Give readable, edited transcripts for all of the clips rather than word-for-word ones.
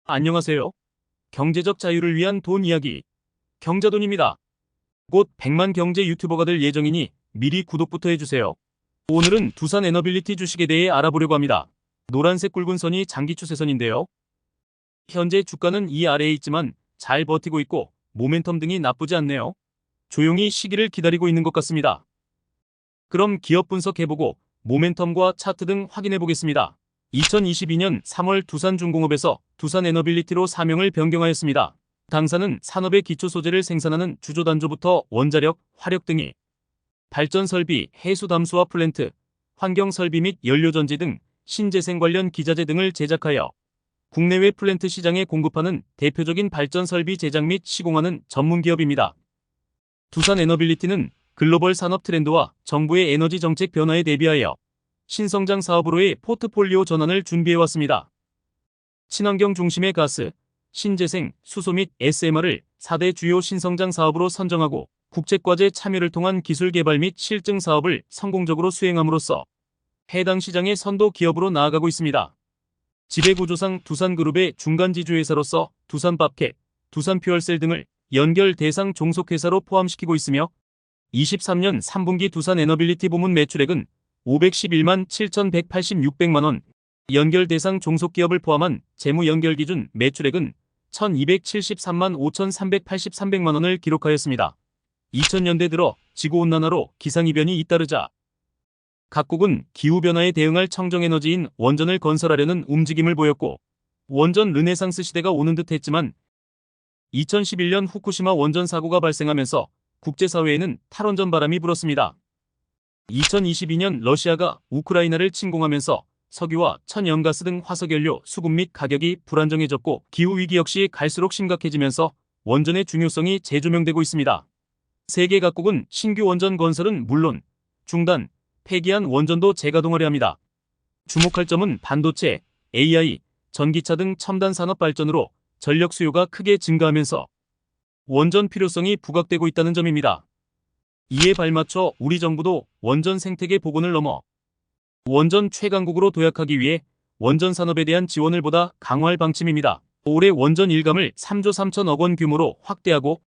안녕하세요. 경제적 자유를 위한 돈 이야기. 경자돈입니다. 곧 100만 경제 유튜버가 될 예정이니 미리 구독부터 해주세요. 오늘은 두산 에너빌리티 주식에 대해 알아보려고 합니다. 노란색 굵은 선이 장기 추세선인데요. 현재 주가는 이 아래에 있지만 잘 버티고 있고 모멘텀 등이 나쁘지 않네요. 조용히 시기를 기다리고 있는 것 같습니다. 그럼 기업 분석해보고 모멘텀과 차트 등 확인해보겠습니다. 2022년 3월 두산중공업에서 두산에너빌리티로 사명을 변경하였습니다. 당사는 산업의 기초소재를 생산하는 주조단조부터 원자력, 화력 등이 발전설비, 해수담수화 플랜트, 환경설비 및 연료전지 등 신재생 관련 기자재 등을 제작하여 국내외 플랜트 시장에 공급하는 대표적인 발전설비 제작 및 시공하는 전문기업입니다. 두산에너빌리티는 글로벌 산업 트렌드와 정부의 에너지 정책 변화에 대비하여 신성장 사업으로의 포트폴리오 전환을 준비해왔습니다. 친환경 중심의 가스, 신재생, 수소 및 SMR을 4대 주요 신성장 사업으로 선정하고 국제과제 참여를 통한 기술 개발 및 실증 사업을 성공적으로 수행함으로써 해당 시장의 선도 기업으로 나아가고 있습니다. 지배구조상 두산그룹의 중간지주회사로서 두산밥켓, 두산퓨얼셀 등을 연결 대상 종속회사로 포함시키고 있으며 23년 3분기 두산에너빌리티 부문 매출액은 511만 7,186백만원, 연결 대상 종속기업을 포함한 재무 연결 기준 매출액은 1,273만 5,383백만원을 기록하였습니다. 2000년대 들어 지구온난화로 기상이변이 잇따르자 각국은 기후변화에 대응할 청정에너지인 원전을 건설하려는 움직임을 보였고 원전 르네상스 시대가 오는 듯 했지만 2011년 후쿠시마 원전 사고가 발생하면서 국제사회에는 탈원전 바람이 불었습니다. 2022년 러시아가 우크라이나를 침공하면서 석유와 천연가스 등 화석연료 수급 및 가격이 불안정해졌고 기후위기 역시 갈수록 심각해지면서 원전의 중요성이 재조명되고 있습니다. 세계 각국은 신규 원전 건설은 물론 중단, 폐기한 원전도 재가동하려 합니다. 주목할 점은 반도체, AI, 전기차 등 첨단 산업 발전으로 전력 수요가 크게 증가하면서 원전 필요성이 부각되고 있다는 점입니다. 이에 발맞춰 우리 정부도 원전 생태계 복원을 넘어 원전 최강국으로 도약하기 위해 원전 산업에 대한 지원을 보다 강화할 방침입니다. 올해 원전 일감을 3조 3천억 원 규모로 확대하고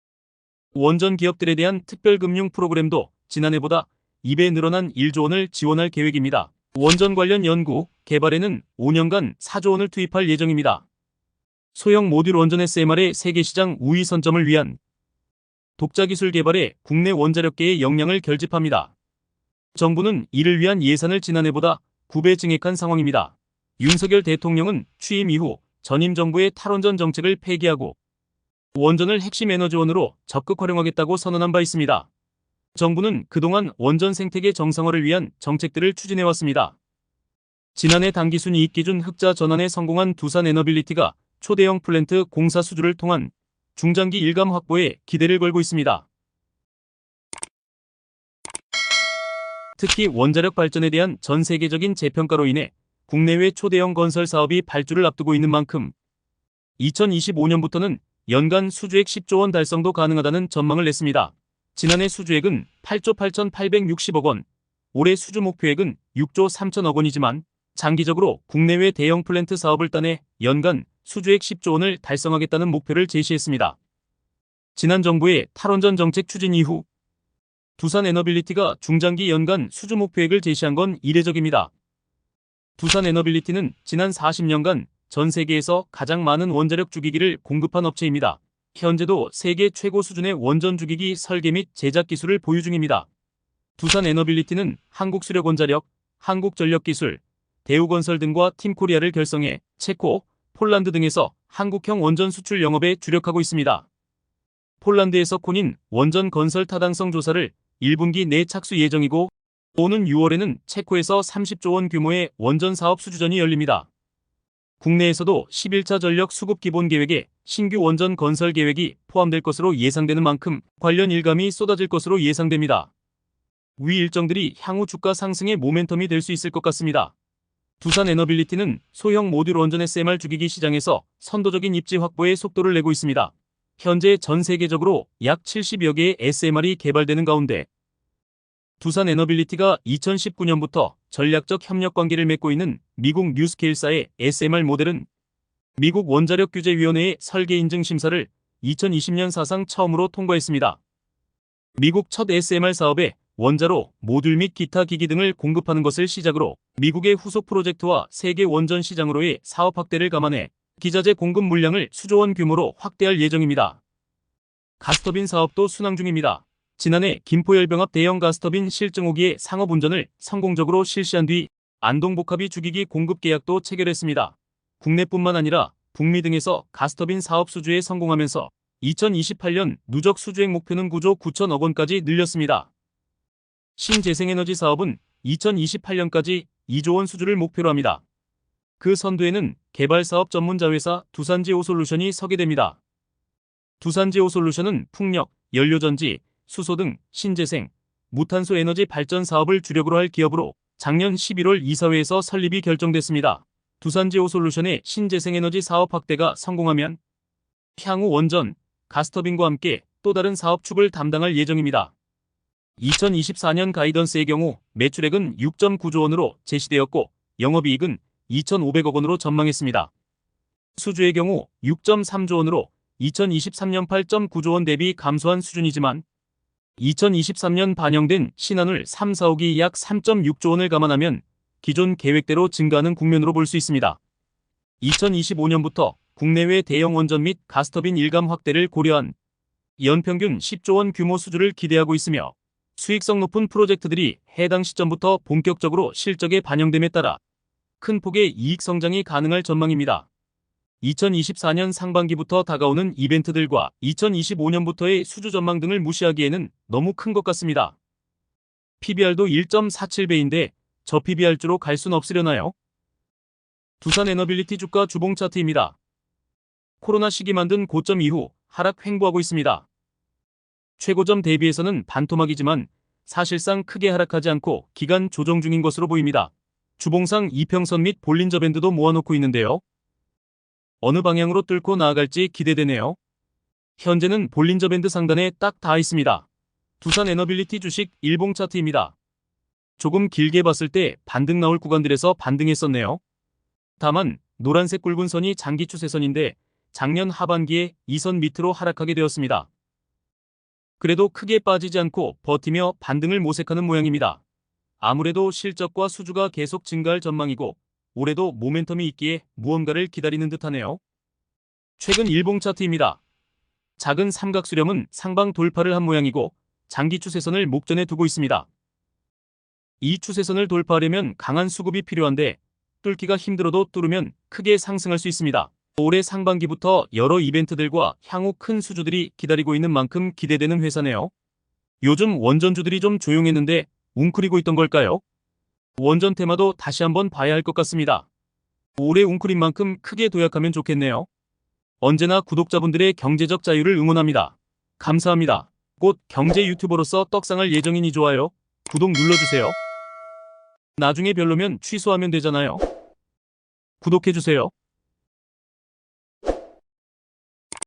원전 기업들에 대한 특별금융 프로그램도 지난해보다 2배 늘어난 1조 원을 지원할 계획입니다. 원전 관련 연구, 개발에는 5년간 4조 원을 투입할 예정입니다. 소형 모듈 원전 SMR의 세계시장 우위 선점을 위한 독자 기술 개발에 국내 원자력계의 역량을 결집합니다. 정부는 이를 위한 예산을 지난해보다 9배 증액한 상황입니다. 윤석열 대통령은 취임 이후 전임 정부의 탈원전 정책을 폐기하고 원전을 핵심 에너지원으로 적극 활용하겠다고 선언한 바 있습니다. 정부는 그동안 원전 생태계 정상화를 위한 정책들을 추진해왔습니다. 지난해 당기순이익 기준 흑자 전환에 성공한 두산에너빌리티가 초대형 플랜트 공사 수주를 통한 중장기 일감 확보에 기대를 걸고 있습니다. 특히 원자력 발전에 대한 전 세계적인 재평가로 인해 국내외 초대형 건설 사업이 발주를 앞두고 있는 만큼 2025년부터는 연간 수주액 10조 원 달성도 가능하다는 전망을 냈습니다. 지난해 수주액은 8조 8,860억 원, 올해 수주 목표액은 6조 3천억 원이지만 장기적으로 국내외 대형 플랜트 사업을 따내 연간 수주액 10조 원을 달성하겠다는 목표를 제시했습니다. 지난 정부의 탈원전 정책 추진 이후 두산에너빌리티가 중장기 연간 수주 목표액을 제시한 건 이례적입니다. 두산에너빌리티는 지난 40년간 전 세계에서 가장 많은 원자력 주기기를 공급한 업체입니다. 현재도 세계 최고 수준의 원전 주기기 설계 및 제작 기술을 보유 중입니다. 두산에너빌리티는 한국수력원자력, 한국전력기술, 대우건설 등과 팀코리아를 결성해 체코, 폴란드 등에서 한국형 원전 수출 영업에 주력하고 있습니다. 폴란드에서 코닌 원전 건설 타당성 조사를 1분기 내 착수 예정이고 오는 6월에는 체코에서 30조 원 규모의 원전 사업 수주전이 열립니다. 국내에서도 11차 전력 수급 기본 계획에 신규 원전 건설 계획이 포함될 것으로 예상되는 만큼 관련 일감이 쏟아질 것으로 예상됩니다. 위 일정들이 향후 주가 상승의 모멘텀이 될 수 있을 것 같습니다. 두산에너빌리티는 소형 모듈 원전 SMR 주기기 시장에서 선도적인 입지 확보에 속도를 내고 있습니다. 현재 전 세계적으로 약 70여 개의 SMR이 개발되는 가운데 두산에너빌리티가 2019년부터 전략적 협력 관계를 맺고 있는 미국 뉴스케일사의 SMR 모델은 미국 원자력규제위원회의 설계 인증 심사를 2020년 사상 처음으로 통과했습니다. 미국 첫 SMR 사업에 원자로, 모듈 및 기타 기기 등을 공급하는 것을 시작으로 미국의 후속 프로젝트와 세계 원전 시장으로의 사업 확대를 감안해 기자재 공급 물량을 수조 원 규모로 확대할 예정입니다. 가스터빈 사업도 순항 중입니다. 지난해 김포열병합 대형 가스터빈 실증 5기의 상업 운전을 성공적으로 실시한 뒤 안동복합이 주기기 공급 계약도 체결했습니다. 국내뿐만 아니라 북미 등에서 가스터빈 사업 수주에 성공하면서 2028년 누적 수주액 목표는 9조 9천억 원까지 늘렸습니다. 신재생에너지 사업은 2028년까지 2조 원 수주를 목표로 합니다. 그 선두에는 개발사업 전문자회사 두산지오솔루션이 서게 됩니다. 두산지오솔루션은 풍력, 연료전지, 수소 등 신재생, 무탄소 에너지 발전 사업을 주력으로 할 기업으로 작년 11월 이사회에서 설립이 결정됐습니다. 두산지오솔루션의 신재생에너지 사업 확대가 성공하면 향후 원전, 가스터빈과 함께 또 다른 사업축을 담당할 예정입니다. 2024년 가이던스의 경우 매출액은 6.9조 원으로 제시되었고 영업이익은 2,500억 원으로 전망했습니다. 수주의 경우 6.3조 원으로 2023년 8.9조 원 대비 감소한 수준이지만 2023년 반영된 신한울 3, 4호기 약 3.6조 원을 감안하면 기존 계획대로 증가하는 국면으로 볼 수 있습니다. 2025년부터 국내외 대형 원전 및 가스터빈 일감 확대를 고려한 연평균 10조 원 규모 수주를 기대하고 있으며 수익성 높은 프로젝트들이 해당 시점부터 본격적으로 실적에 반영됨에 따라 큰 폭의 이익 성장이 가능할 전망입니다. 2024년 상반기부터 다가오는 이벤트들과 2025년부터의 수주 전망 등을 무시하기에는 너무 큰 것 같습니다. PBR도 1.47배인데 저 PBR주로 갈 순 없으려나요? 두산에너빌리티 주가 주봉 차트입니다. 코로나 시기 만든 고점 이후 하락 횡보하고 있습니다. 최고점 대비해서는 반토막이지만 사실상 크게 하락하지 않고 기간 조정 중인 것으로 보입니다. 주봉상 이평선 및 볼린저 밴드도 모아놓고 있는데요. 어느 방향으로 뚫고 나아갈지 기대되네요. 현재는 볼린저 밴드 상단에 딱 닿아 있습니다. 두산에너빌리티 주식 일봉 차트입니다. 조금 길게 봤을 때 반등 나올 구간들에서 반등했었네요. 다만 노란색 굵은 선이 장기 추세선인데 작년 하반기에 이 선 밑으로 하락하게 되었습니다. 그래도 크게 빠지지 않고 버티며 반등을 모색하는 모양입니다. 아무래도 실적과 수주가 계속 증가할 전망이고 올해도 모멘텀이 있기에 무언가를 기다리는 듯하네요. 최근 일봉 차트입니다. 작은 삼각수렴은 상방 돌파를 한 모양이고 장기 추세선을 목전에 두고 있습니다. 이 추세선을 돌파하려면 강한 수급이 필요한데 뚫기가 힘들어도 뚫으면 크게 상승할 수 있습니다. 올해 상반기부터 여러 이벤트들과 향후 큰 수주들이 기다리고 있는 만큼 기대되는 회사네요. 요즘 원전주들이 좀 조용했는데 웅크리고 있던 걸까요? 원전 테마도 다시 한번 봐야 할 것 같습니다. 올해 웅크린 만큼 크게 도약하면 좋겠네요. 언제나 구독자분들의 경제적 자유를 응원합니다. 감사합니다. 곧 경제 유튜버로서 떡상할 예정이니 좋아요, 구독 눌러주세요. 나중에 별로면 취소하면 되잖아요. 구독해주세요.